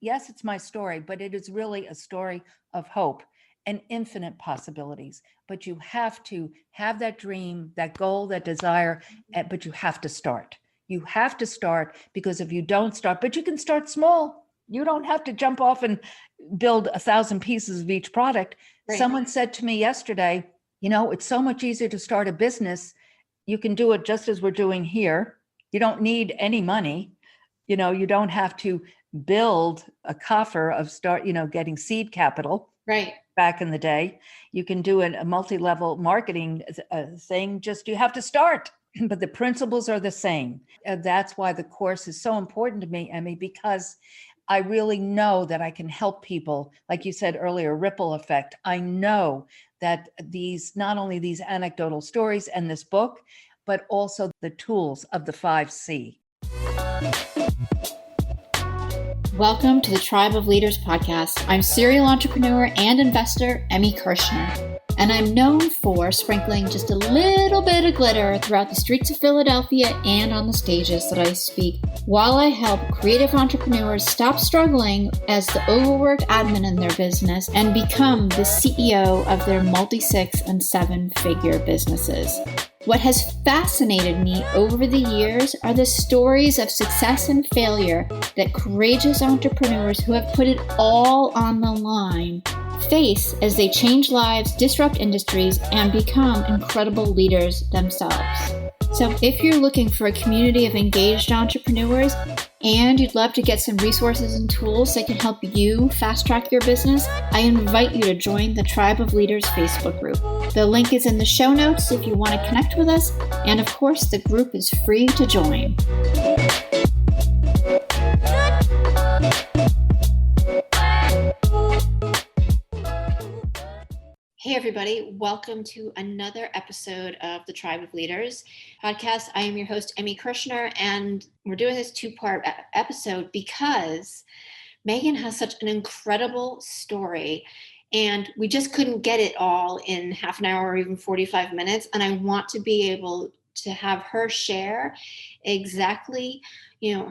yes, it's my story, but it is really a story of hope and infinite possibilities. But you have to have that dream, that goal, that desire, but you have to start. You have to start, because if you don't start, but you can start small. You don't have to jump off and build 1,000 pieces of each product. Right. Someone said to me yesterday, it's so much easier to start a business. You can do it just as we're doing here. You don't need any money. You don't have to build a coffer of getting seed capital. Right. Back in the day, you can do a multi-level marketing thing. Just you have to start, but the principles are the same. That's why the course is so important to me, Emmy, because I really know that I can help people, like you said earlier, ripple effect. I know that not only these anecdotal stories and this book, but also the tools of the 5C. Welcome to the Tribe of Leaders podcast. I'm serial entrepreneur and investor Emmy Kirshner, and I'm known for sprinkling just a little bit of glitter throughout the streets of Philadelphia and on the stages that I speak, while I help creative entrepreneurs stop struggling as the overworked admin in their business and become the CEO of their multi-6 and 7-figure businesses. What has fascinated me over the years are the stories of success and failure that courageous entrepreneurs who have put it all on the line face as they change lives, disrupt industries, and become incredible leaders themselves. So if you're looking for a community of engaged entrepreneurs and you'd love to get some resources and tools that can help you fast track your business, I invite you to join the Tribe of Leaders Facebook group. The link is in the show notes if you want to connect with us. And of course, the group is free to join. Hey, everybody. Welcome to another episode of the Tribe of Leaders podcast. I am your host, Emmy Kirshner, and we're doing this 2-part episode because Megan has such an incredible story, and we just couldn't get it all in half an hour or even 45 minutes. And I want to be able to have her share exactly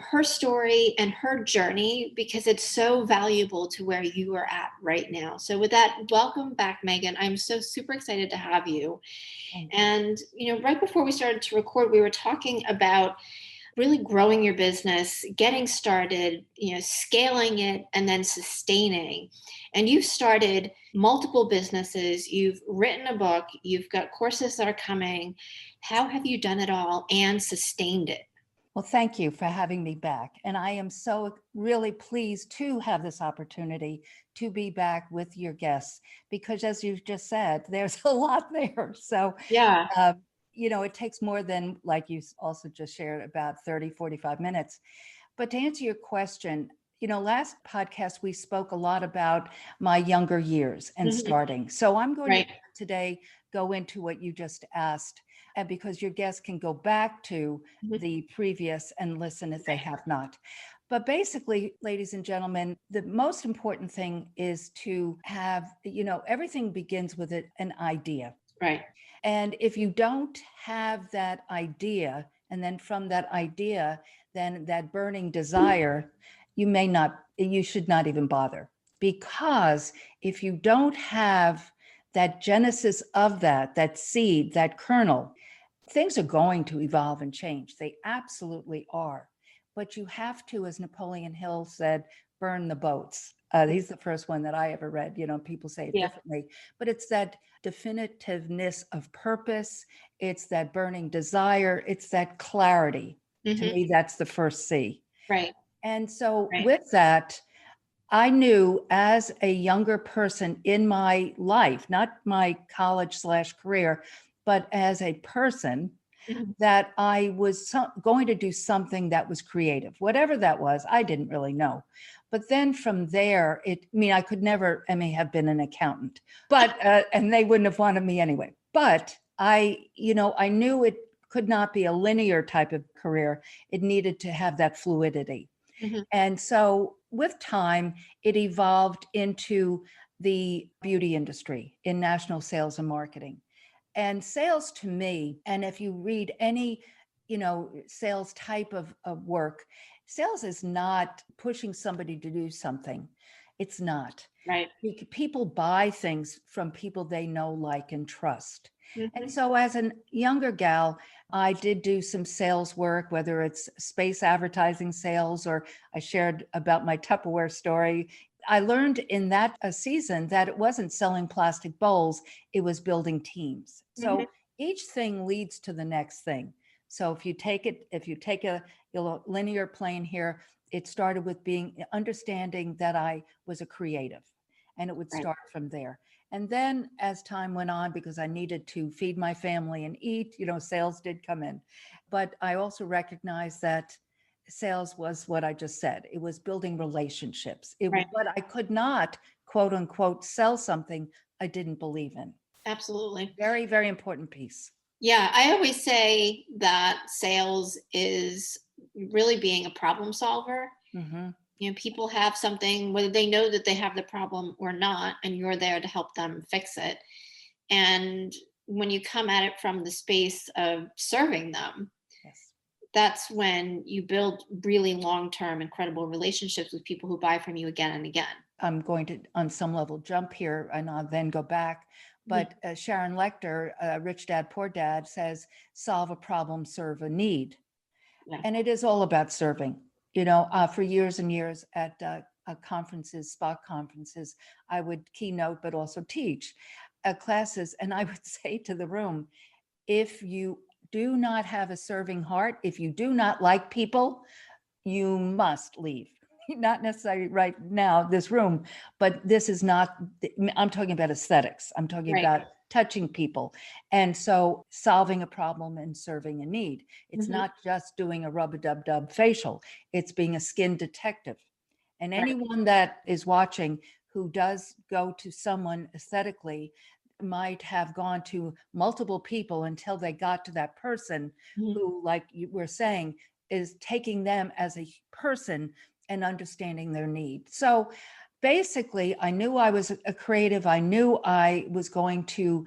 her story and her journey, because it's so valuable to where you are at right now. So with that, welcome back, Megan. I'm so super excited to have you. And, right before we started to record, we were talking about really growing your business, getting started, scaling it, and then sustaining. And you've started multiple businesses, you've written a book, you've got courses that are coming. How have you done it all and sustained it? Well, thank you for having me back. And I am so really pleased to have this opportunity to be back with your guests, because as you've just said, there's a lot there. So, yeah, it takes more than, like you also just shared, about 30, 45 minutes. But to answer your question, last podcast, we spoke a lot about my younger years and starting. So I'm going to today go into what you just asked, and because your guests can go back to the previous and listen if they have not. But basically, ladies and gentlemen, the most important thing is to have, everything begins with an idea. Right. And if you don't have that idea, and then from that idea, then that burning desire, you should not even bother. Because if you don't have that genesis of that seed, that kernel, things are going to evolve and change. They absolutely are. But you have to, as Napoleon Hill said, burn the boats. He's the first one that I ever read. People say it differently, but it's that definitiveness of purpose. It's that burning desire. It's that clarity. To me, that's the first C. Right. And so with that, I knew as a younger person in my life, not my college/career, but as a person, that I was going to do something that was creative. Whatever that was, I didn't really know. But then from there, I could never, have been an accountant, but, and they wouldn't have wanted me anyway. But I knew it could not be a linear type of career. It needed to have that fluidity. And so with time, it evolved into the beauty industry in national sales and marketing. And sales to me, and if you read any, sales type of work, Sales is not pushing somebody to do something. It's not. Right. People buy things from people they know, like, and trust. Mm-hmm. And so as a younger gal, I did do some sales work, whether it's space advertising sales, or I shared about my Tupperware story. I learned in that season that it wasn't selling plastic bowls, it was building teams. Mm-hmm. So each thing leads to the next thing. So if you take a linear plane here, it started with understanding that I was a creative, and it would Right. start from there. And then as time went on, because I needed to feed my family and eat, sales did come in. But I also recognized that sales was what I just said. It was building relationships. Right. But I could not, quote unquote, sell something I didn't believe in. Absolutely. Very, very important piece. Yeah, I always say that sales is really being a problem solver. Mm-hmm. People have something, whether they know that they have the problem or not, and you're there to help them fix it. And when you come at it from the space of serving them, Yes. that's when you build really long-term, incredible relationships with people who buy from you again and again. I'm going to, on some level, jump here and I'll then go back. But Sharon Lecter, Rich Dad, Poor Dad, says, solve a problem, serve a need. Yeah. And it is all about serving. For years and years at conferences, SPOC conferences, I would keynote, but also teach classes. And I would say to the room, if you do not have a serving heart, if you do not like people, you must leave. Not necessarily right now, this room, but this is not, I'm talking about aesthetics. I'm talking about touching people. And so solving a problem and serving a need. It's not just doing a rub-a-dub-dub facial. It's being a skin detective. And anyone that is watching who does go to someone aesthetically might have gone to multiple people until they got to that person who, like you were saying, is taking them as a person and understanding their need. So basically, I knew I was a creative. I knew I was going to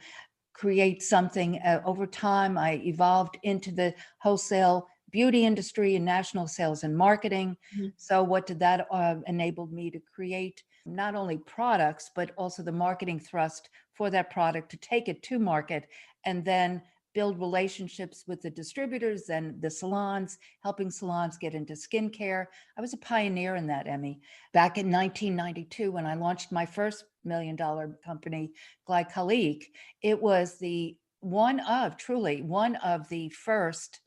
create something. Over time, I evolved into the wholesale beauty industry and national sales and marketing. So what did that enable me to create? Not only products, but also the marketing thrust for that product to take it to market, and then build relationships with the distributors and the salons, helping salons get into skincare. I was a pioneer in that, Emmy. Back in 1992, when I launched my first $1 million company, Glycolique, it was truly one of the first,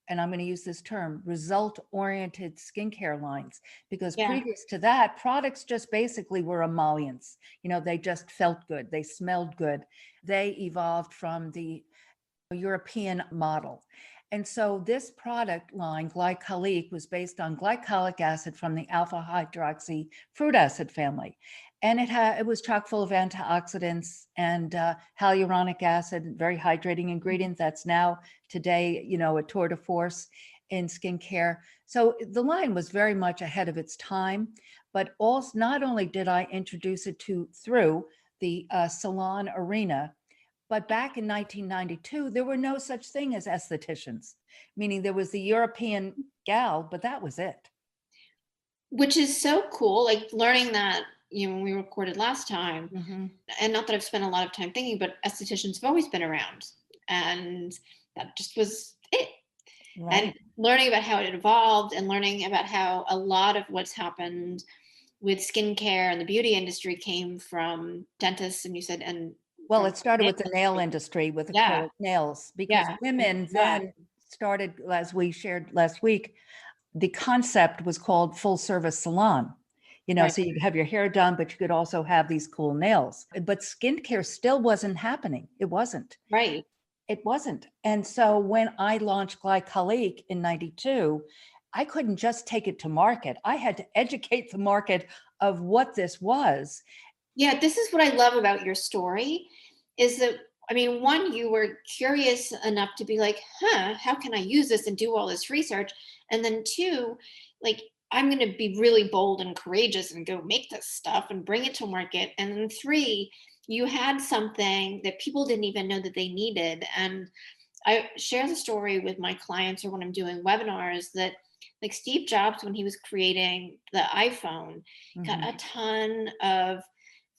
and I'm going to use this term, result-oriented skincare lines, because previous to that, products just basically were emollients. They just felt good. They smelled good. They evolved from the European model. And so this product line, Glycolique, was based on glycolic acid from the alpha hydroxy fruit acid family. And it was chock full of antioxidants and hyaluronic acid, very hydrating ingredient that's now today, a tour de force in skincare. So the line was very much ahead of its time, but also not only did I introduce it through the salon arena, but back in 1992, there were no such thing as estheticians, meaning there was the European gal, but that was it. Which is so cool, like learning that, when we recorded last time, and not that I've spent a lot of time thinking, but estheticians have always been around, and that just was it. Right. And learning about how it evolved and learning about how a lot of what's happened with skincare and the beauty industry came from dentists, and you said, well, it started with the nail industry, with acrylic nails, because women then started, as we shared last week, the concept was called full service salon. So you'd have your hair done, but you could also have these cool nails. But skincare still wasn't happening. It wasn't. Right. It wasn't. And so when I launched Glycolique in 92, I couldn't just take it to market. I had to educate the market of what this was. Yeah, this is what I love about your story is that, one, you were curious enough to be like, how can I use this and do all this research? And then two, like, I'm going to be really bold and courageous and go make this stuff and bring it to market. And then three, you had something that people didn't even know that they needed. And I share the story with my clients or when I'm doing webinars that Like Steve Jobs, when he was creating the iPhone, got a ton of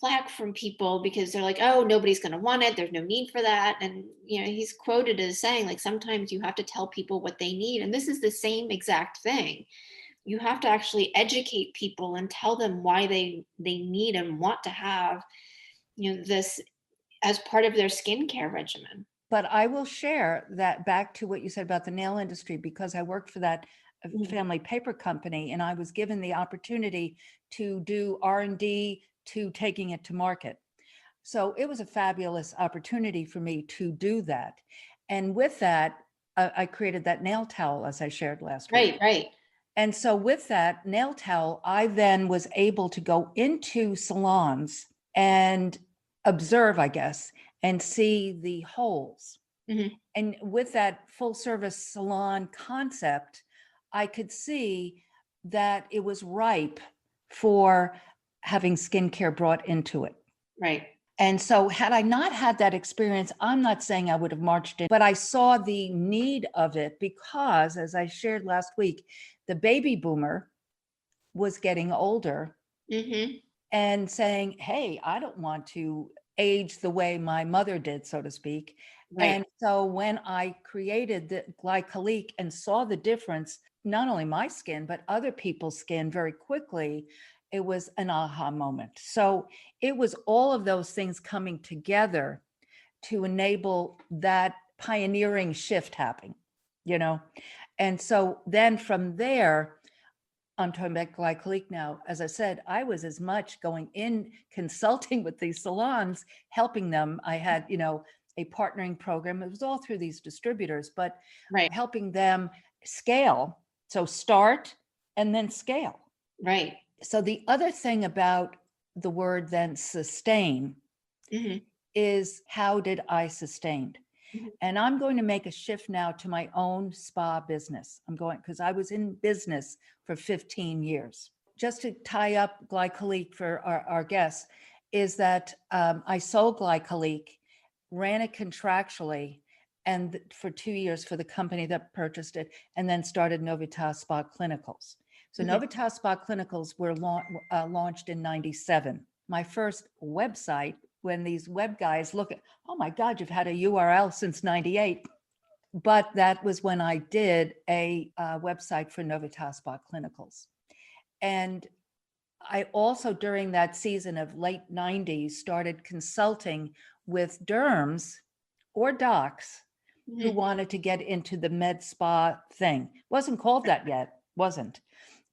flack from people because they're like, oh, nobody's going to want it. There's no need for that. And, he's quoted as saying, like, sometimes you have to tell people what they need. And this is the same exact thing. You have to actually educate people and tell them why they need and want to have, this as part of their skincare regimen. But I will share that back to what you said about the nail industry, because I worked for that family paper company, and I was given the opportunity to do R&D to taking it to market. So it was a fabulous opportunity for me to do that. And with that, I created that nail towel, as I shared last week. Right. And so with that nail towel, I then was able to go into salons and observe, I guess, and see the holes. And with that full service salon concept, I could see that it was ripe for having skincare brought into it. Right. And so had I not had that experience, I'm not saying I would have marched in, but I saw the need of it because, as I shared last week, the baby boomer was getting older and saying, hey, I don't want to age the way my mother did, so to speak. Right. And so when I created the glycolique and saw the difference, not only my skin, but other people's skin very quickly, it was an aha moment. So it was all of those things coming together to enable that pioneering shift happening, And so then from there, I'm talking about glycolique now. As I said, I was as much going in consulting with these salons, helping them. I had, a partnering program. It was all through these distributors, but helping them scale. So start and then scale. Right. So the other thing about the word then sustain is how did I sustain? And I'm going to make a shift now to my own spa business. Because I was in business for 15 years. Just to tie up glycolique for our guests, is that I sold glycolique, ran it contractually, and for 2 years for the company that purchased it, and then started Novitas Spa Clinicals. So Novitas Spa Clinicals were launched in 97. My first website, when these web guys look at, oh my God, you've had a URL since 98. But that was when I did a website for Novitas Spa Clinicals. And I also, during that season of late 90s, started consulting with derms or docs who wanted to get into the med spa thing. Wasn't called that yet, wasn't.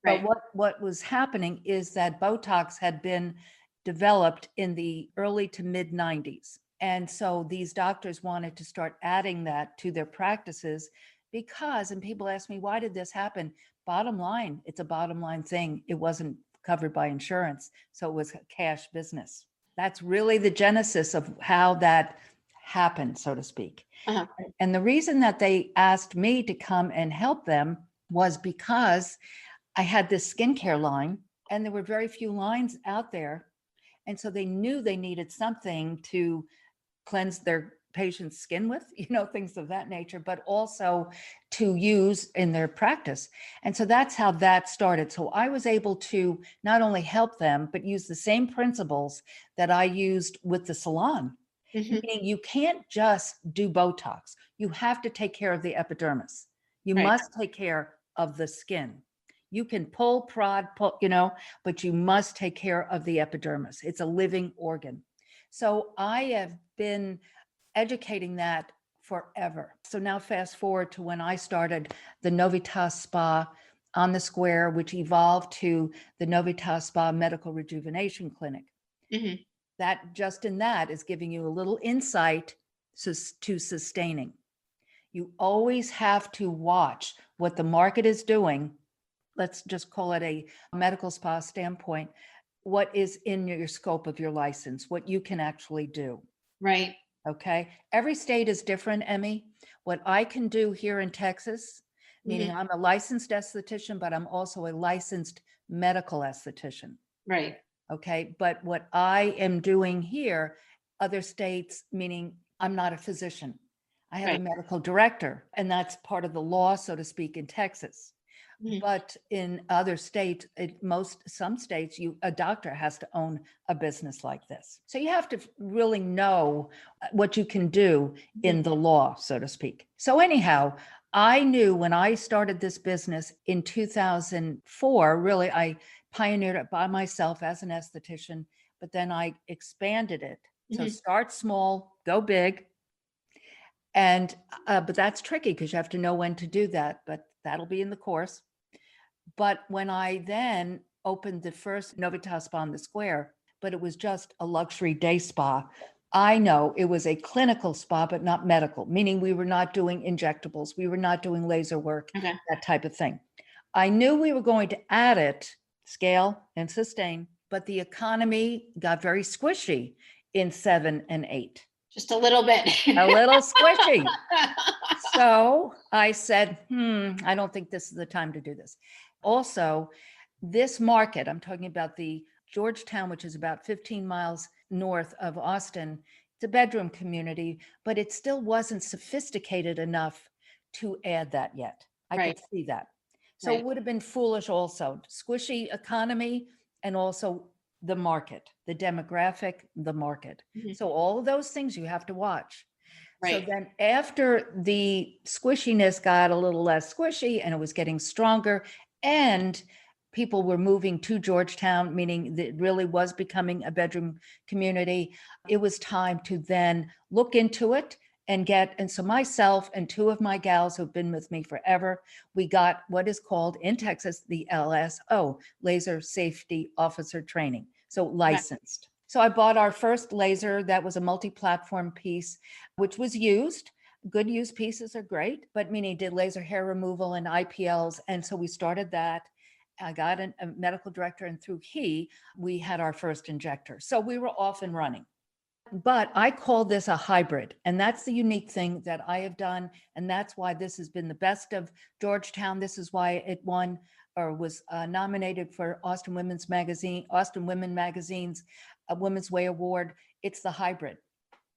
Right. But what was happening is that Botox had been developed in the early to mid 90s. And so these doctors wanted to start adding that to their practices because, and people ask me, why did this happen? Bottom line, it's a bottom line thing. It wasn't covered by insurance. So it was a cash business. That's really the genesis of how that happened, so to speak. And the reason that they asked me to come and help them was because I had this skincare line and there were very few lines out there. And so they knew they needed something to cleanse their patient's skin with, things of that nature, but also to use in their practice. And so that's how that started. So I was able to not only help them, but use the same principles that I used with the salon. Meaning you can't just do Botox. You have to take care of the epidermis. You must take care of the skin. You can pull, but you must take care of the epidermis. It's a living organ. So I have been educating that forever. So now fast forward to when I started the Novitas Spa on the Square, which evolved to the Novitas Spa Medical Rejuvenation Clinic. That just in that is giving you a little insight to sustaining. You always have to watch what the market is doing. Let's just call it a medical spa standpoint. What is in your scope of your license, what you can actually do. Right. Okay. Every state is different, Emmy. What I can do here in Texas, meaning I'm a licensed esthetician, but I'm also a licensed medical esthetician. Right. Okay. But what I am doing here, other states, meaning I'm not a physician. I have a medical director, and that's part of the law, so to speak, in Texas. But in other states, some states, a doctor has to own a business like this. So you have to really know what you can do in the law, so to speak. So anyhow, I knew when I started this business in 2004, really, I pioneered it by myself as an esthetician, but then I expanded it. So start small, go big. And, but that's tricky because you have to know when to do that, but that'll be in the course. But when I then opened the first Novitas Spa on the Square, but it was just a luxury day spa. I know it was a clinical spa, but not medical, meaning we were not doing injectables. We were not doing laser work, that type of thing. I knew we were going to add it, scale and sustain, but the economy got very squishy in 7 and 8. Just a little bit. A little squishy. So I said, I don't think this is the time to do this. Also, this market, I'm talking about the Georgetown, which is about 15 miles north of Austin. It's a bedroom community, but it still wasn't sophisticated enough to add that yet. I could see that. So it would have been foolish also. Squishy economy and also the market, the demographic, the market. So all of those things you have to watch. So then after the squishiness got a little less squishy and it was getting stronger and people were moving to Georgetown, meaning that it really was becoming a bedroom community, it was time to then look into it and so myself and 2 of my gals who've been with me forever, we got what is called in Texas, the LSO, Laser Safety Officer Training. So licensed. So I bought our first laser that was a multi-platform piece, which was used. Good use pieces are great, but meaning did laser hair removal and IPLs. And so we started that. I got a medical director, and through we had our first injector. So we were off and running. But I call this a hybrid. And that's the unique thing that I have done. And that's why this has been the best of Georgetown. This is why it won or was nominated for Austin Women Magazine's Women's Way Award. It's the hybrid.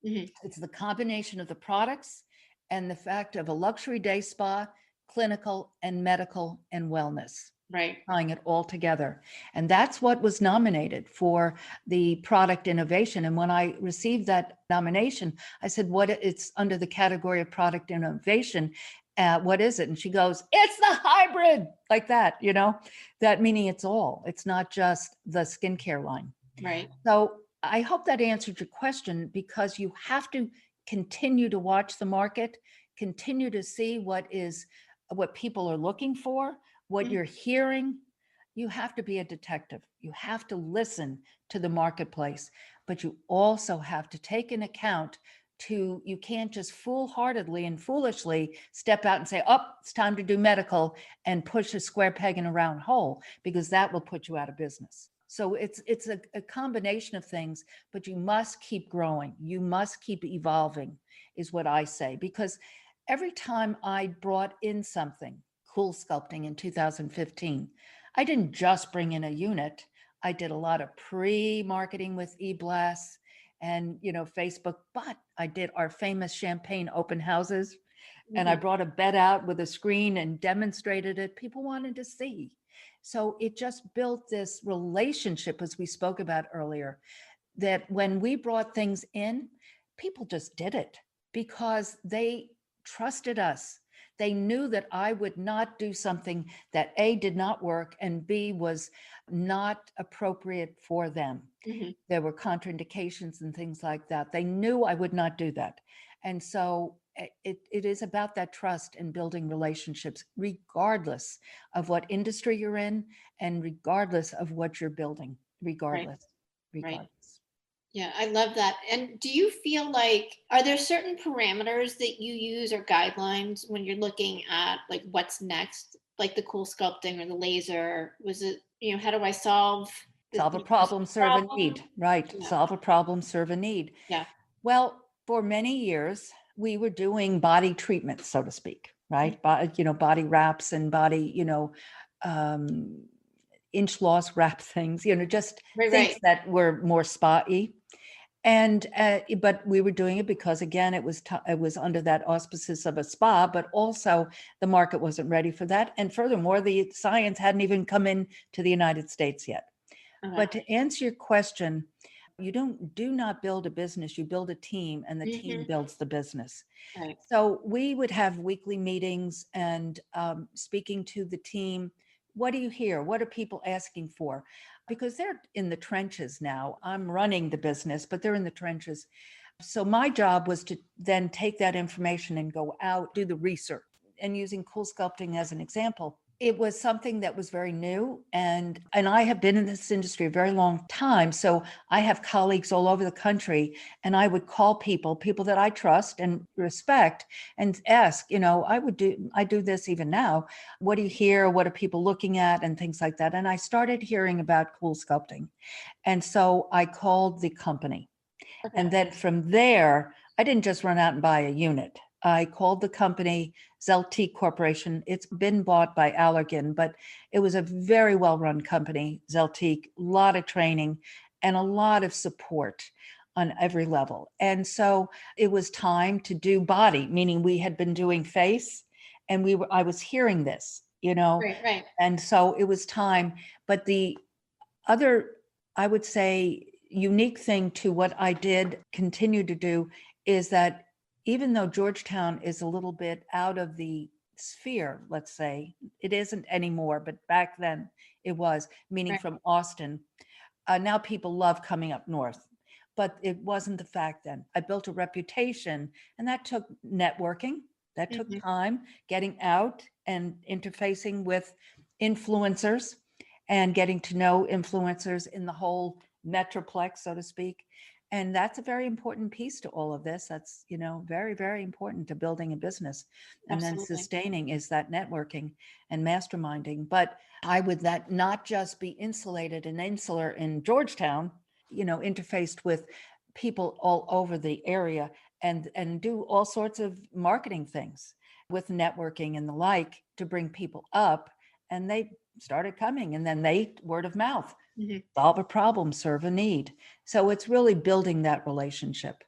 It's the combination of the products and the fact of a luxury day spa, clinical and medical and wellness. Tying it all together. And that's what was nominated for the product innovation. And when I received that nomination, I said, it's under the category of product innovation. What is it? And she goes, it's the hybrid, like that, that meaning it's not just the skincare line. So I hope that answered your question, because you have to continue to watch the market, continue to see what people are looking for, what you're hearing. You have to be a detective. You have to listen to the marketplace, but you also have to take into account you can't just foolhardily and foolishly step out and say, oh, it's time to do medical and push a square peg in a round hole, because that will put you out of business. So it's a combination of things, but you must keep growing. You must keep evolving is what I say, because every time I brought in something, Cool Sculpting in 2015, I didn't just bring in a unit. I did a lot of pre-marketing with eBlast and, Facebook, but I did our famous champagne open houses. And I brought a bed out with a screen and demonstrated it. People wanted to see. So it just built this relationship, as we spoke about earlier, that when we brought things in, people just did it because they trusted us. They knew that I would not do something that A, did not work, and B, was not appropriate for them. There were contraindications and things like that. They knew I would not do that. And so it is about that trust and building relationships, regardless of what industry you're in and regardless of what you're building, regardless. Yeah, I love that. And do you feel like, are there certain parameters that you use or guidelines when you're looking at like what's next, like the Cool Sculpting or the laser? Was it, how do I solve a problem, serve a need, right? Yeah. Solve a problem, serve a need. Yeah. Well, for many years, we were doing body treatments, so to speak, right? Body wraps and body, inch loss wrap things, just things that were more spa-y. And, but we were doing it because, again, it was under that auspices of a spa, but also the market wasn't ready for that. And furthermore, the science hadn't even come in to the United States yet. Okay. But to answer your question, you do not build a business, you build a team, and the team builds the business. Right. So we would have weekly meetings and speaking to the team. What do you hear? What are people asking for? Because they're in the trenches now. I'm running the business, but they're in the trenches. So my job was to then take that information and go out, do the research. And using Cool Sculpting as an example, it was something that was very new. And I have been in this industry a very long time. So I have colleagues all over the country, and I would call people that I trust and respect and ask, I do this even now. What do you hear? What are people looking at? And things like that. And I started hearing about Cool Sculpting. And so I called the company. Okay. And then from there, I didn't just run out and buy a unit. I called the company, Zeltique Corporation. It's been bought by Allergan, but it was a very well-run company, Zeltique, a lot of training and a lot of support on every level. And so it was time to do body, meaning we had been doing face, and I was hearing this, Right. And so it was time. But the other, I would say, unique thing to what I did continue to do is that even though Georgetown is a little bit out of the sphere, let's say, it isn't anymore, but back then it was, meaning from Austin. Now people love coming up north, but it wasn't the fact then. I built a reputation, and that took networking, that took time, getting out and interfacing with influencers and getting to know influencers in the whole metroplex, so to speak. And that's a very important piece to all of this. That's, very, very important to building a business. And Absolutely. then sustaining is that networking and masterminding. But I would that not just be insulated and insular in Georgetown, interfaced with people all over the area and do all sorts of marketing things with networking and the like to bring people up. And they started coming, and then word of mouth, solve a problem, serve a need. So it's really building that relationship.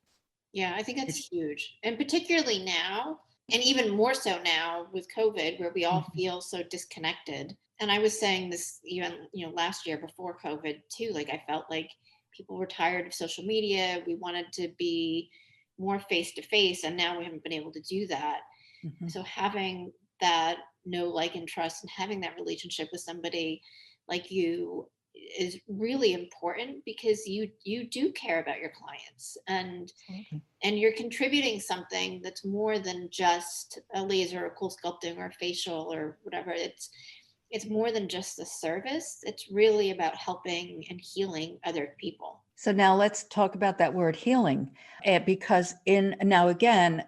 Yeah, I think that's huge. And particularly now, and even more so now with COVID, where we all feel so disconnected. And I was saying this even, last year before COVID too, like I felt like people were tired of social media. We wanted to be more face to face, and now we haven't been able to do that. So having that know, like, and trust, and having that relationship with somebody like you is really important, because you do care about your clients, and you're contributing something that's more than just a laser or Cool Sculpting or facial or whatever. It's more than just a service. It's really about helping and healing other people. So now let's talk about that word healing, because now again,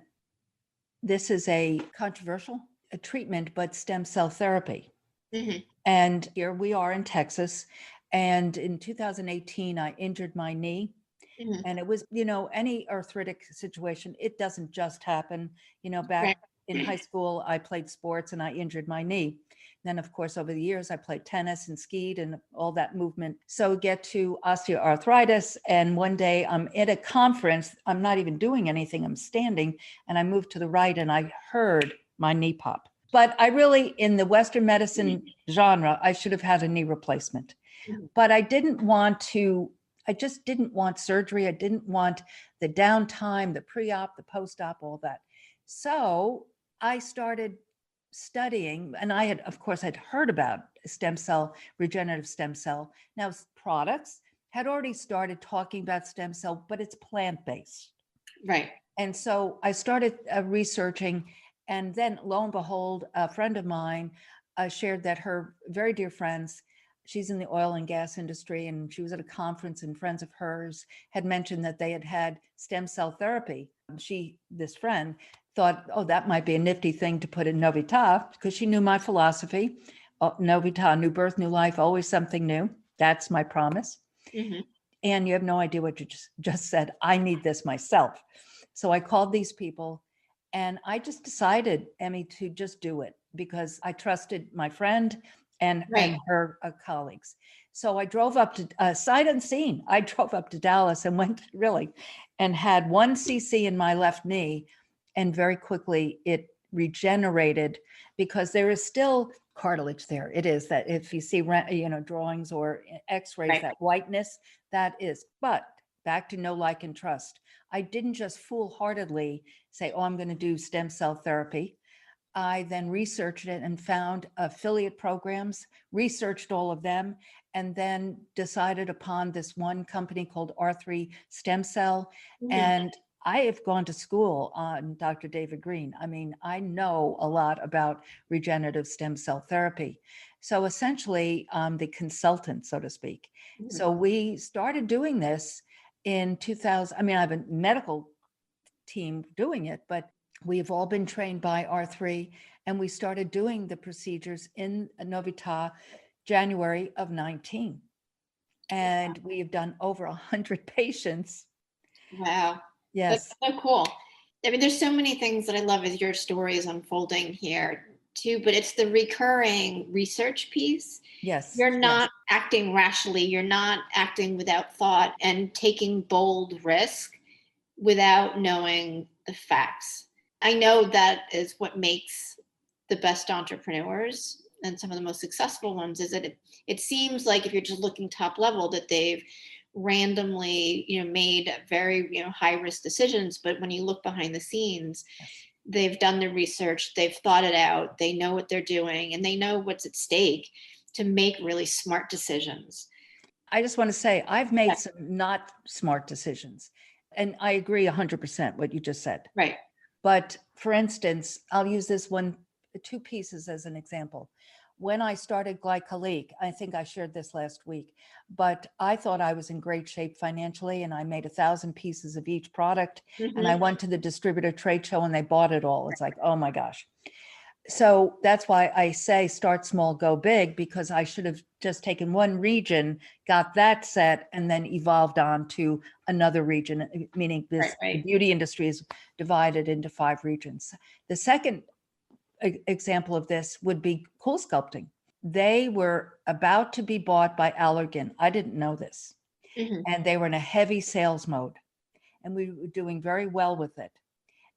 this is a controversial treatment, but stem cell therapy. And here we are in Texas. And in 2018, I injured my knee. And it was, any arthritic situation, it doesn't just happen. Back in high school, I played sports and I injured my knee. Then, of course, over the years, I played tennis and skied and all that movement. So get to osteoarthritis. And one day I'm at a conference, I'm not even doing anything, I'm standing, and I moved to the right and I heard my knee pop. But I really, in the Western medicine genre, I should have had a knee replacement. But I just didn't want surgery. I didn't want the downtime, the pre-op, the post-op, all that. So I started studying, and I'd heard about regenerative stem cell. Now, products had already started talking about stem cell, but it's plant-based. Right. And so I started researching, and then lo and behold, a friend of mine shared that her very dear friends, she's in the oil and gas industry, and she was at a conference, and friends of hers had mentioned that they had had stem cell therapy. This friend, thought, oh, that might be a nifty thing to put in Novita, because she knew my philosophy. Novita, new birth, new life, always something new. That's my promise. And you have no idea what you just said. I need this myself. So I called these people, and I just decided, Emmy, to just do it because I trusted my friend and her colleagues. So I drove up to sight unseen. I drove up to Dallas and went really and had 1 cc in my left knee. And very quickly it regenerated because there is still cartilage there. It is that if you see, drawings or x-rays, Right. that whiteness, that is. But back to know, like, and trust. I didn't just foolhardily say, oh, I'm going to do stem cell therapy. I then researched it and found affiliate programs, researched all of them, and then decided upon this one company called R3 Stem Cell. And I have gone to school on Dr. David Green. I mean, I know a lot about regenerative stem cell therapy. So essentially, I'm the consultant, so to speak. So we started doing this in 2000. I mean, I have a medical team doing it, but we've all been trained by R3, and we started doing the procedures in Novita January of 19. And we have done over 100 patients. Wow. Yes. That's so cool. I mean, there's so many things that I love as your story is unfolding here too, but it's the recurring research piece. Yes. You're not acting rationally. You're not acting without thought and taking bold risk without knowing the facts. I know that is what makes the best entrepreneurs and some of the most successful ones, is that it seems like if you're just looking top level that they've randomly, made very, high risk decisions. But when you look behind the scenes, they've done the research, they've thought it out, they know what they're doing, and they know what's at stake to make really smart decisions. I just want to say I've made some not smart decisions. And I agree 100% what you just said. Right. But for instance, I'll use this two pieces as an example. When I started Glycolique, I think I shared this last week, but I thought I was in great shape financially, and I made 1,000 pieces of each product. And I went to the distributor trade show and they bought it all. It's like, oh my gosh. So that's why I say start small, go big, because I should have just taken one region, got that set, and then evolved on to another region, meaning this the beauty industry is divided into 5 regions. The second example of this would be Cool Sculpting. They were about to be bought by Allergan. I didn't know this. And they were in a heavy sales mode. And we were doing very well with it.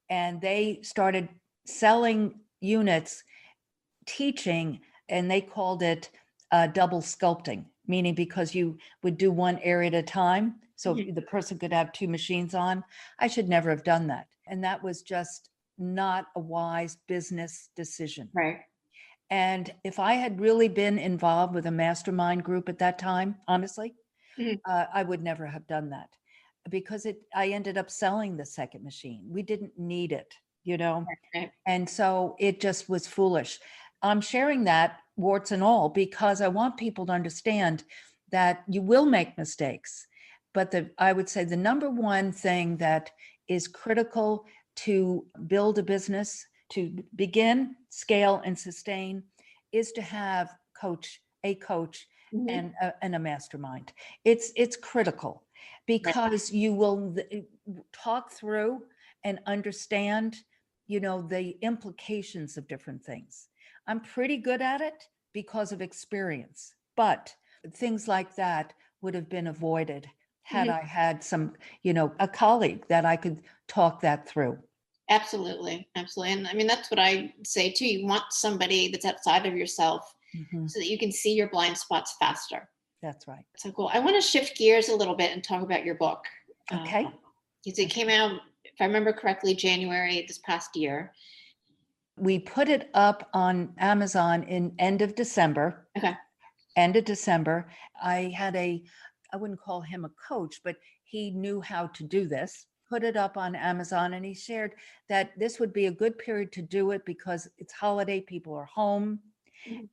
And they started selling units, teaching, and they called it double sculpting, meaning because you would do one area at a time. So the person could have 2 machines on. I should never have done that. And that was just not a wise business decision. Right. And if I had really been involved with a mastermind group at that time, honestly, I would never have done that, because I ended up selling the second machine. We didn't need it, Right. And so it just was foolish. I'm sharing that, warts and all, because I want people to understand that you will make mistakes. But I would say the number one thing that is critical to build a business, to begin, scale, and sustain, is to have a coach and a mastermind. It's critical, because you will talk through and understand, the implications of different things. I'm pretty good at it because of experience, but things like that would have been avoided had I had some, a colleague that I could talk that through. Absolutely. Absolutely. And I mean, that's what I say too. You want somebody that's outside of yourself so that you can see your blind spots faster. That's right. So cool. I want to shift gears a little bit and talk about your book. Okay. Because it came out, if I remember correctly, January this past year. We put it up on Amazon in end of December. Okay. End of December. I had I wouldn't call him a coach, but he knew how to do this. Put it up on Amazon, and he shared that this would be a good period to do it because it's holiday, people are home.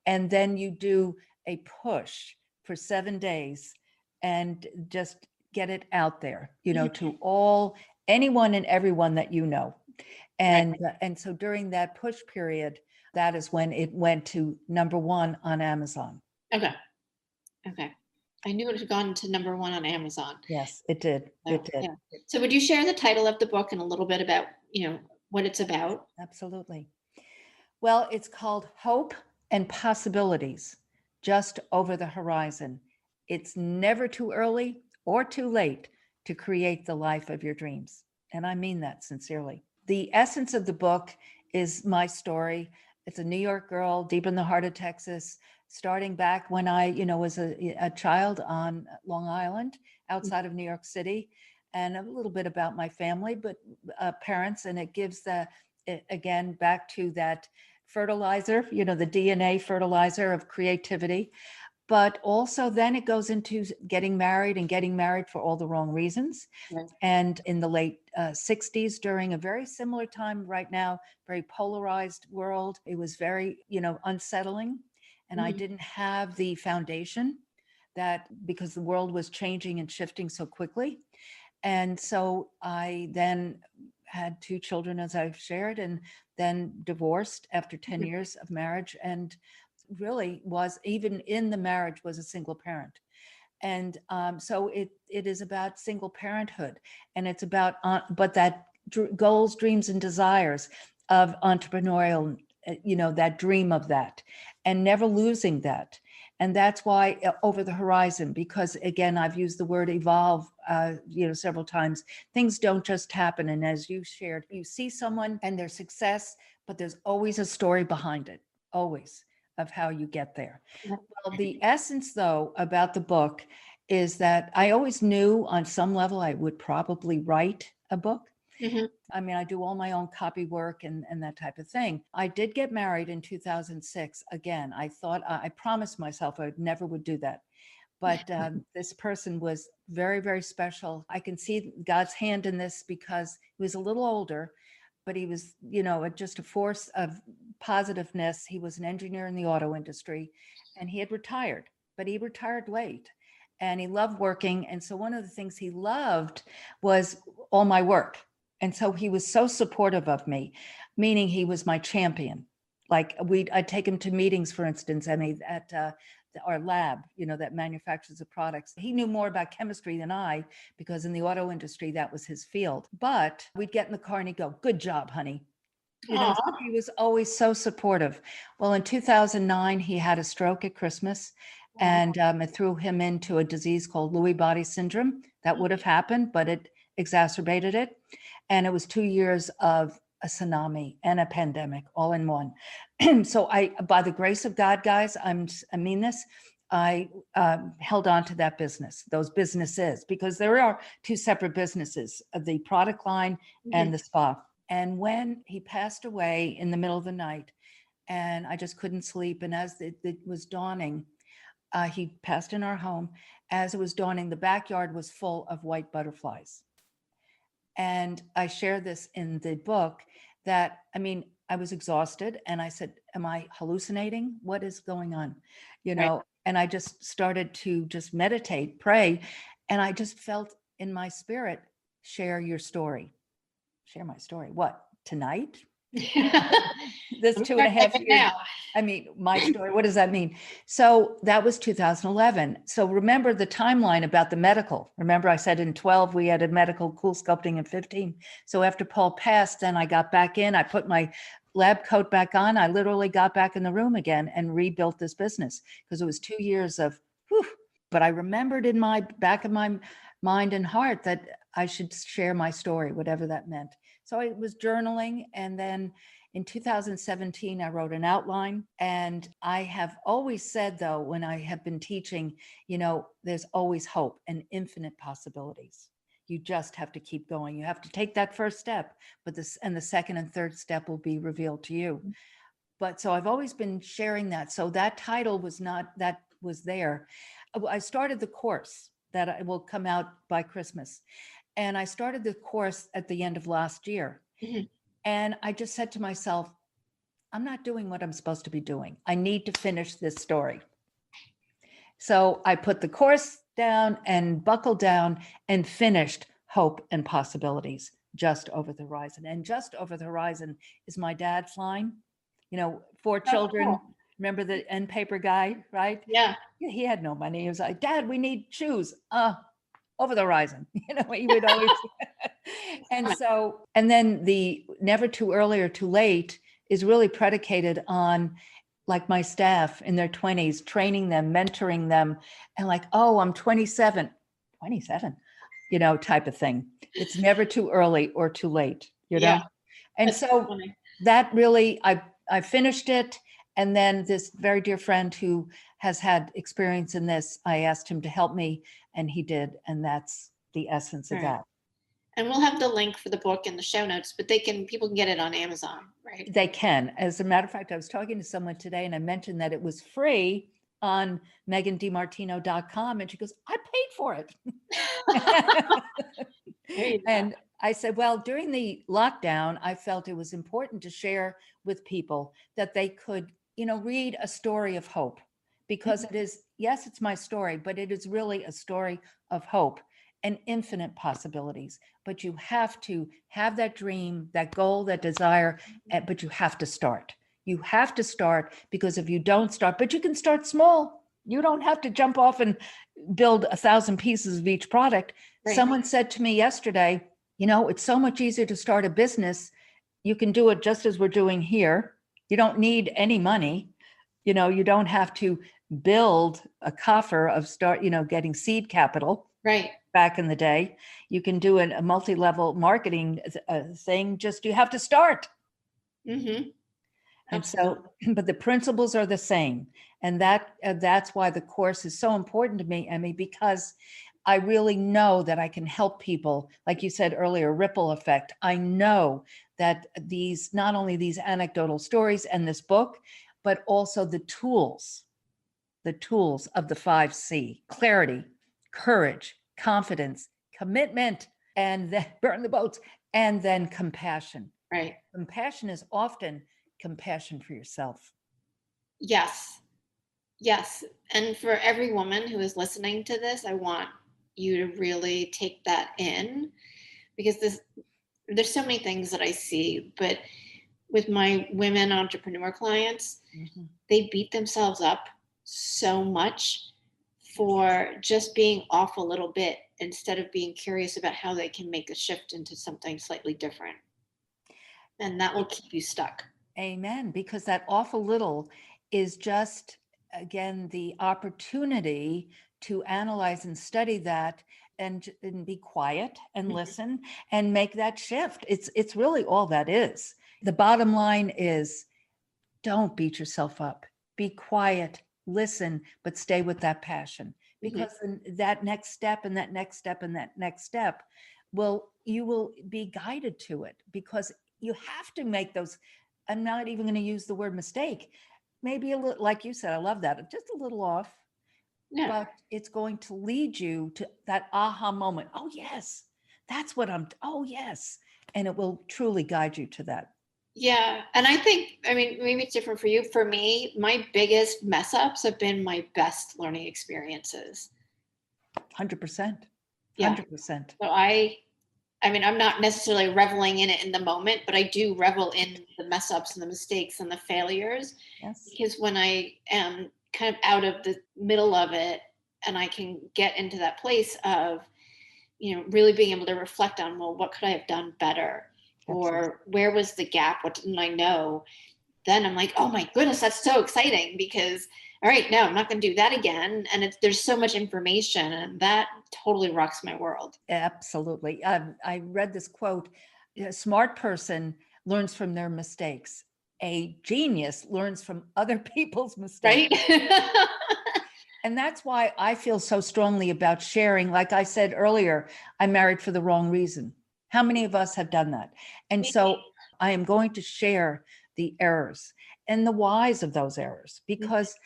And then you do a push for 7 days and just get it out there, to anyone and everyone that you know. And so during that push period, that is when it went to #1 on Amazon. Okay. I knew it had gone to #1 on Amazon. Yes, it did. It did. Yeah. So would you share the title of the book and a little bit about, what it's about? Absolutely. Well, it's called Hope and Possibilities Just Over the Horizon. It's never too early or too late to create the life of your dreams. And I mean that sincerely. The essence of the book is my story. It's a New York girl deep in the heart of Texas, starting back when I, was a child on Long Island outside of New York City, and a little bit about my family, but parents. And it gives again, back to that fertilizer, the DNA fertilizer of creativity. But also then it goes into getting married for all the wrong reasons. Right. And in the late 60s, during a very similar time right now, very polarized world, it was very, unsettling. And I didn't have the foundation because the world was changing and shifting so quickly. And so I then had 2 children, as I've shared, and then divorced after 10 years of marriage, and really was, even in the marriage, was a single parent. And so it is about single parenthood, and it's about but that goals, dreams, and desires of entrepreneurial, that dream of that, and never losing that. And that's why over the horizon, because again, I've used the word evolve, several times. Things don't just happen. And as you shared, you see someone and their success, but there's always a story behind it, always, of how you get there. Well, the essence, though, about the book is that I always knew on some level I would probably write a book. I mean, I do all my own copy work and that type of thing. I did get married in 2006. Again, I promised myself I never would do that. But this person was very, very special. I can see God's hand in this because he was a little older, but he was, just a force of positiveness. He was an engineer in the auto industry, and he had retired, but he retired late, and he loved working. And so one of the things he loved was all my work. And so he was so supportive of me, meaning he was my champion. Like I'd take him to meetings, for instance, at our lab, that manufactures the products. He knew more about chemistry than I, because in the auto industry, that was his field. But we'd get in the car and he'd go, "Good job, honey." So he was always so supportive. Well, in 2009, he had a stroke at Christmas, and it threw him into a disease called Lewy body syndrome. That would have happened, but it exacerbated it. And it was 2 years of a tsunami and a pandemic all in one. So by the grace of God, guys, I mean this, I held on to that business, those businesses, because there are 2 separate businesses, the product line and the spa. And when he passed away in the middle of the night, and I just couldn't sleep, and as it was dawning, he passed in our home. As it was dawning, the backyard was full of white butterflies. And I share this in the book that, I was exhausted, and I said, "Am I hallucinating? What is going on?" Right. And I just started to just meditate, pray. And I just felt in my spirit, share your story. Share my story. What, tonight? This 2.5 years. My story, what does that mean? So that was 2011. So remember the timeline about the medical. Remember I said in 12, we had a medical cool sculpting in 15. So after Paul passed, then I got back in, I put my lab coat back on. I literally got back in the room again and rebuilt this business, because it was 2 years of, whew. But I remembered in my back of my mind and heart that I should share my story, whatever that meant. So I was journaling, and then in 2017, I wrote an outline. And I have always said, though, when I have been teaching, there's always hope and infinite possibilities. You just have to keep going. You have to take that first step, but the second and third step will be revealed to you. But so I've always been sharing that. So that title was there. I started the course that will come out by Christmas. And I started the course at the end of last year. And I just said to myself, I'm not doing what I'm supposed to be doing. I need to finish this story. So I put the course down and buckled down and finished Hope and Possibilities, Just Over the Horizon. And Just Over the Horizon is my dad's line, 4 children. Cool. Remember the end paper guy, right? Yeah. He had no money. He was like, "Dad, we need shoes." Over the horizon, he would always. And then the never too early or too late is really predicated on like my staff in their 20s, training them, mentoring them, and like, oh, I'm 27, type of thing. It's never too early or too late, Yeah. And That's so funny. that really, I finished it. And then this very dear friend who has had experience in this, I asked him to help me, and he did. And that's the essence of that. And we'll have the link for the book in the show notes, but people can get it on Amazon, right? They can. As a matter of fact, I was talking to someone today and I mentioned that it was free on megandimartino.com. And she goes, I paid for it. And I said, well, during the lockdown, I felt it was important to share with people that they could, read a story of hope, because it is, yes, it's my story, but it is really a story of hope and infinite possibilities. But you have to have that dream, that goal, that desire, but you have to start. You have to start, because if you don't start, but you can start small. You don't have to jump off and build 1,000 pieces of each product. Right. Someone said to me yesterday, it's so much easier to start a business. You can do it just as we're doing here. You don't need any money. You don't have to build a coffer of getting seed capital. Right. Back in the day, you can do a multi-level marketing thing. Just you have to start. Mm-hmm. And so, but the principles are the same, and that's why the course is so important to me, Emmy, because I really know that I can help people, like you said earlier, ripple effect. I know that not only these anecdotal stories and this book, but also the tools of the 5C: clarity, courage, confidence, commitment, and then burn the boats, and then compassion. Right. Compassion is often compassion for yourself. Yes. And for every woman who is listening to this, I want you to really take that in, because there's so many things that I see, but with my women entrepreneur clients, they beat themselves up so much for just being off a little bit, instead of being curious about how they can make a shift into something slightly different. And that will keep you stuck. Amen. Because that off a little is just, again, the opportunity to analyze and study that, and be quiet and listen and make that shift. It's really all that is. The bottom line is, don't beat yourself up. Be quiet, listen, but stay with that passion, because that next step and that next step and that next step you will be guided to it, because you have to make those. I'm not even going to use the word mistake. Maybe a little, like you said, I love that, just a little off. Yeah. But it's going to lead you to that aha moment. Oh, yes, that's what oh, yes. And it will truly guide you to that. Yeah. And I think, maybe it's different for you. For me, my biggest mess ups have been my best learning experiences. 100%. 100%. Yeah. So I'm not necessarily reveling in it in the moment, but I do revel in the mess ups and the mistakes and the failures. Yes. Because when I am kind of out of the middle of it, and I can get into that place of, really being able to reflect on, well, what could I have done better? Absolutely. Or where was the gap? What didn't I know? Then I'm like, oh my goodness, that's so exciting, because, all right, no, I'm not going to do that again. And there's so much information, and that totally rocks my world. Absolutely. I read this quote: a smart person learns from their mistakes. A genius learns from other people's mistakes. Right? And that's why I feel so strongly about sharing. Like I said earlier, I married for the wrong reason. How many of us have done that? And so I am going to share the errors and the whys of those errors, because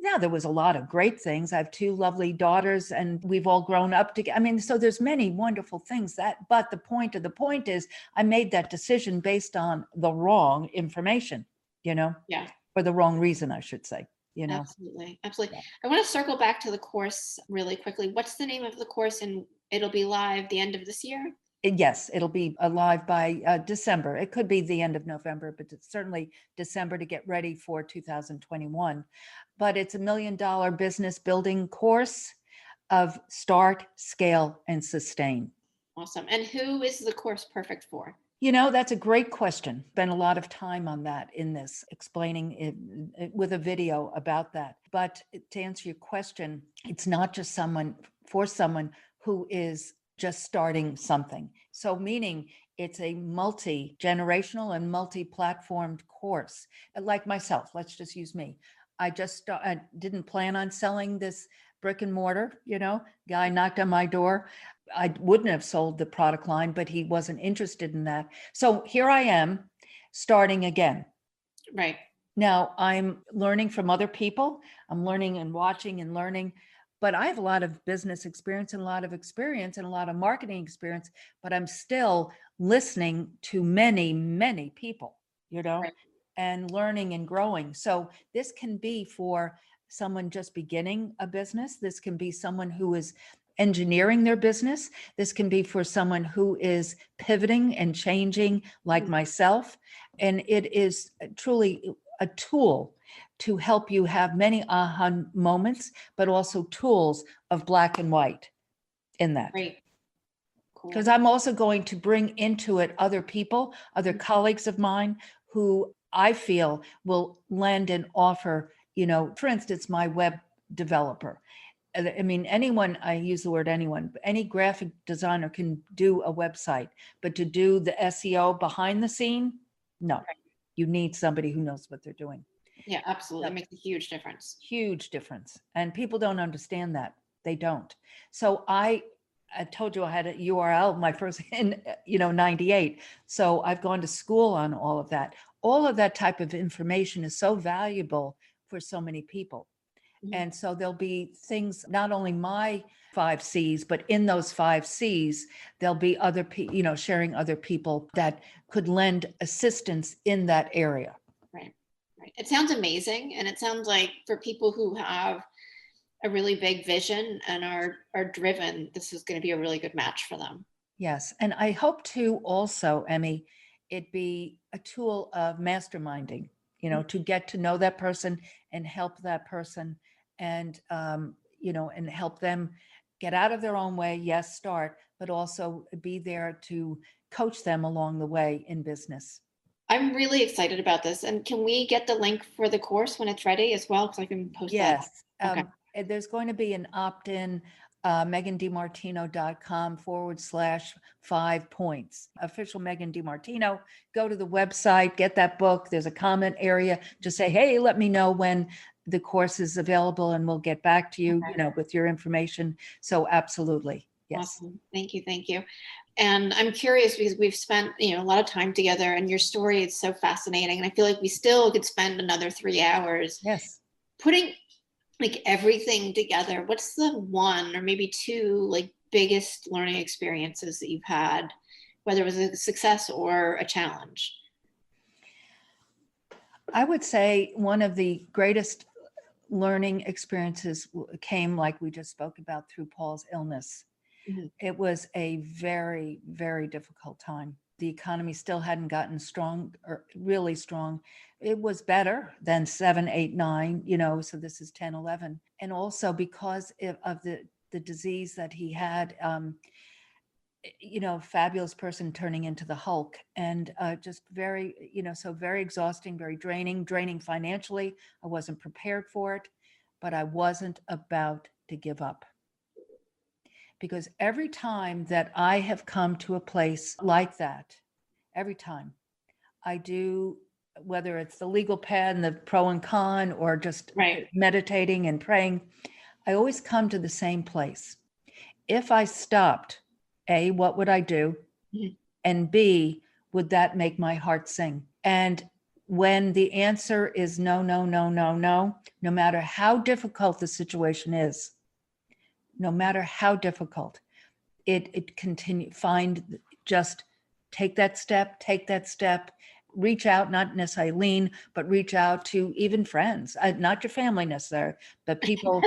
now there was a lot of great things. I have 2 lovely daughters, and we've all grown up together. So there's many wonderful things but the point is, I made that decision based on the wrong information, Yeah. for the wrong reason, I should say. Absolutely. Yeah. I want to circle back to the course really quickly. What's the name of the course? And it'll be live the end of this year? Yes, it'll be live by December. It could be the end of November, but it's certainly December, to get ready for 2021. But it's $1 million business building course of start, scale, and sustain. Awesome. And who is the course perfect for? That's a great question. Spent a lot of time on that in this, explaining it with a video about that. But to answer your question, it's not just for someone who is just starting something. So meaning it's a multi-generational and multi-platformed course. Like myself, let's just use me. I didn't plan on selling this brick and mortar, guy knocked on my door. I wouldn't have sold the product line, but he wasn't interested in that. So here I am starting again. Right. Now I'm learning from other people. I'm learning and watching and learning, but I have a lot of business experience and a lot of experience and a lot of marketing experience, but I'm still listening to many, many people, Right. and learning and growing. So this can be for someone just beginning a business. This can be someone who is engineering their business. This can be for someone who is pivoting and changing, like myself. And it is truly a tool to help you have many aha moments, but also tools of black and white in that. Right. Cool. Because I'm also going to bring into it other people, other colleagues of mine who I feel will lend and offer, for instance, my web developer. I mean, anyone, I use the word anyone, any graphic designer can do a website, but to do the SEO behind the scene, no, Right. You need somebody who knows what they're doing. Yeah, absolutely. It makes a huge difference. Huge difference. And people don't understand that. They don't. So I told you I had a URL, my first in, 98. So I've gone to school on all of that. All of that type of information is so valuable for so many people. And so there'll be things, not only my 5 C's, but in those 5 C's, there'll be other people, sharing other people that could lend assistance in that area. Right. Right. It sounds amazing. And it sounds like for people who have a really big vision and are driven, this is going to be a really good match for them. Yes. And I hope to also, Emmy, it be a tool of masterminding, to get to know that person and help that person and, and help them get out of their own way. Yes, start, but also be there to coach them along the way in business. I'm really excited about this. And can we get the link for the course when it's ready as well? Because I can post that. Yes. There's going to be an opt-in, megandimartino.com/5 points. Official Megan DiMartino. Go to the website, get that book. There's a comment area. Just say, hey, let me know when the course is available and we'll get back to you, with your information. So absolutely. Yes. Awesome. Thank you. Thank you. And I'm curious because we've spent, a lot of time together and your story is so fascinating. And I feel like we still could spend another 3 hours. Yes. Putting like everything together. What's the one or maybe two like biggest learning experiences that you've had, whether it was a success or a challenge? I would say one of the greatest learning experiences came, like we just spoke about, through Paul's illness. Mm-hmm. It was a very, very difficult time. The economy still hadn't gotten strong or really strong. It was better than 7, 8, 9, so this is 10, 11. And also because of the disease that he had, fabulous person turning into the Hulk, and just very, so very exhausting, very draining financially. I wasn't prepared for it, but I wasn't about to give up. Because every time that I have come to a place like that, every time I do, whether it's the legal pad and the pro and con or just meditating and praying, I always come to the same place. If I stopped, A, what would I do? Mm-hmm. And B, would that make my heart sing? And when the answer is no, no matter how difficult the situation is, no matter how difficult, it continue, just take that step, reach out, not necessarily lean, but reach out to even friends, not your family necessarily, but people,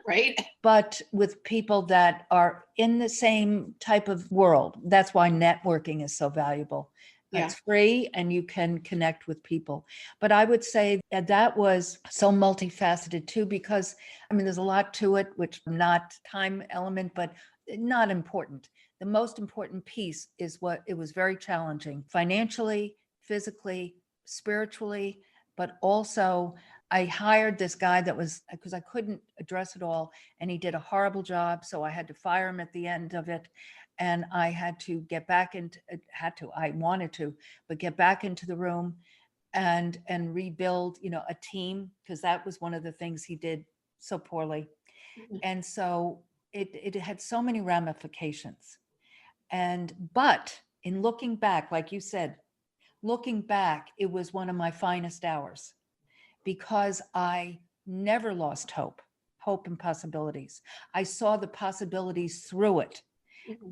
right? But with people that are in the same type of world. That's why networking is so valuable. Yeah. It's free and you can connect with people. But I would say that was so multifaceted too, because there's a lot to it, which not time element, but not important. The most important piece is what it was very challenging financially, physically, spiritually, but also I hired this guy that was, because I couldn't address it all, and he did a horrible job. So I had to fire him at the end of it. And I had to get back into, I wanted to, but get back into the room and rebuild, a team, because that was one of the things he did so poorly. And so it had so many ramifications. But in looking back, like you said, looking back, it was one of my finest hours, because I never lost hope and possibilities. I saw the possibilities through it,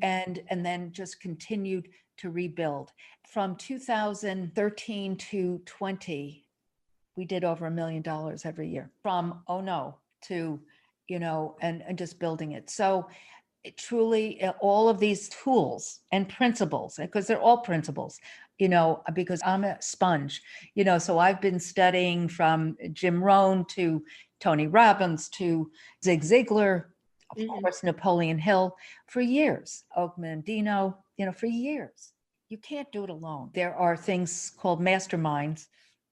and then just continued to rebuild. From 2013 to 20, we did over $1 million every year, from oh no to, and just building it. So it truly, all of these tools and principles, because they're all principles, because I'm a sponge, so I've been studying from Jim Rohn to Tony Robbins to Zig Ziglar, of course, Napoleon Hill, for years, Mandino, for years. You can't do it alone. There are things called masterminds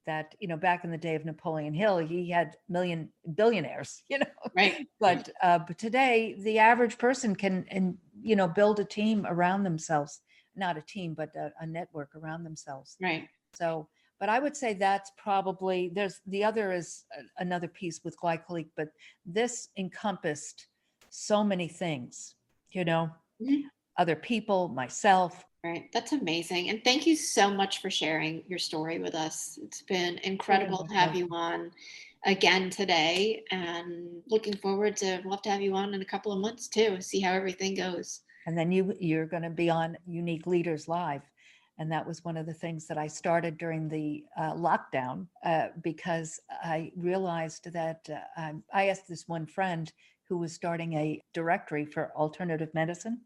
that, back in the day of Napoleon Hill, he had billionaires, Right. But today the average person can, build a team around themselves, not a team, but a network around themselves. Right. So, but I would say that's probably, the other is another piece with glycolic, but this encompassed so many things, other people, myself. Right. That's amazing. And thank you so much for sharing your story with us. It's been incredible to have you on again today, and looking forward to, we'll have to have you on in a couple of months too, see how everything goes. And then you're going to be on Unique Leaders Live. And that was one of the things that I started during the lockdown, because I realized that I asked this one friend who was starting a directory for alternative medicine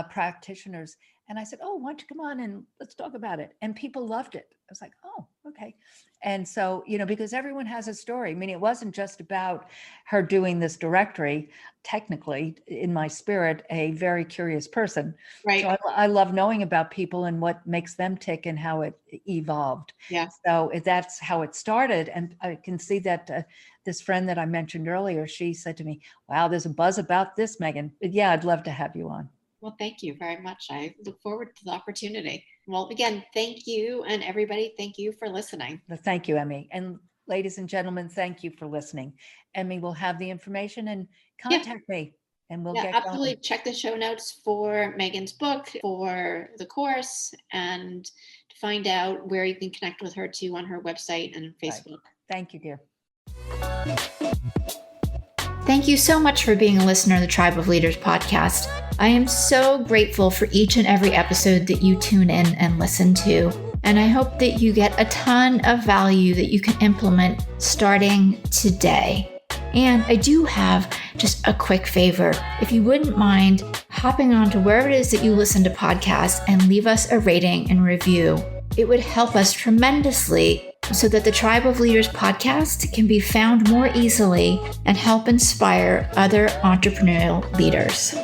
practitioners. And I said, oh, why don't you come on and let's talk about it? And people loved it. I was like, oh, okay. And so, because everyone has a story. I mean, it wasn't just about her doing this directory, technically, in my spirit, a very curious person. Right. So I love knowing about people and what makes them tick and how it evolved. Yeah. So that's how it started. And I can see that this friend that I mentioned earlier, she said to me, wow, there's a buzz about this, Megan. But yeah, I'd love to have you on. Well, thank you very much. I look forward to the opportunity. Well, again, thank you. And everybody, thank you for listening. Thank you, Emmy. And ladies and gentlemen, thank you for listening. Emmy will have the information, and contact me and we'll get absolutely going. Check the show notes for Megan's book, for the course, and to find out where you can connect with her too on her website and Facebook. Right. Thank you, dear. Thank you so much for being a listener of the Tribe of Leaders podcast. I am so grateful for each and every episode that you tune in and listen to. And I hope that you get a ton of value that you can implement starting today. And I do have just a quick favor. If you wouldn't mind hopping on to wherever it is that you listen to podcasts and leave us a rating and review, it would help us tremendously so that the Tribe of Leaders podcast can be found more easily and help inspire other entrepreneurial leaders.